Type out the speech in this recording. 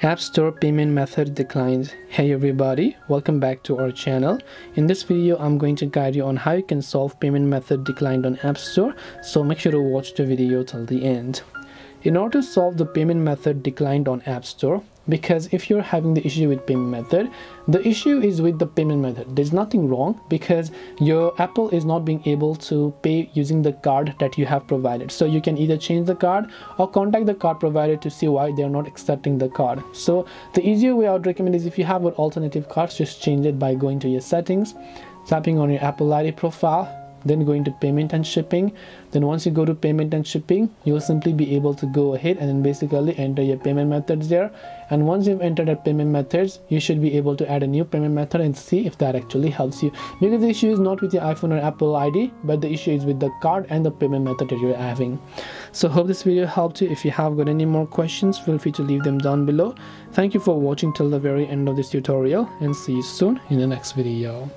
App Store payment method declines. Hey everybody, welcome back to our channel. In this video I'm going to guide you on how you can solve payment method declined on App Store, so make sure to watch the video till the end. In order to solve the payment method declined on App Store, because if you're having the issue with payment method, the issue is with the payment method. There's nothing wrong because your Apple is not being able to pay using the card that you have provided. So you can either change the card or contact the card provider to see why they're not accepting the card. So the easier way I would recommend is, if you have an alternative cards, just change it by going to your settings, tapping on your Apple ID profile, then going to payment and shipping. Then once you go to payment and shipping, you'll simply be able to go ahead and then basically enter your payment methods there. And once you've entered the payment methods, you should be able to add a new payment method and see if that actually helps you, because the issue is not with your iPhone or Apple ID, but the issue is with the card and the payment method that you're having. So hope this video helped you. If you have got any more questions, feel free to leave them down below. Thank you for watching till the very end of this tutorial, and see you soon in the next video.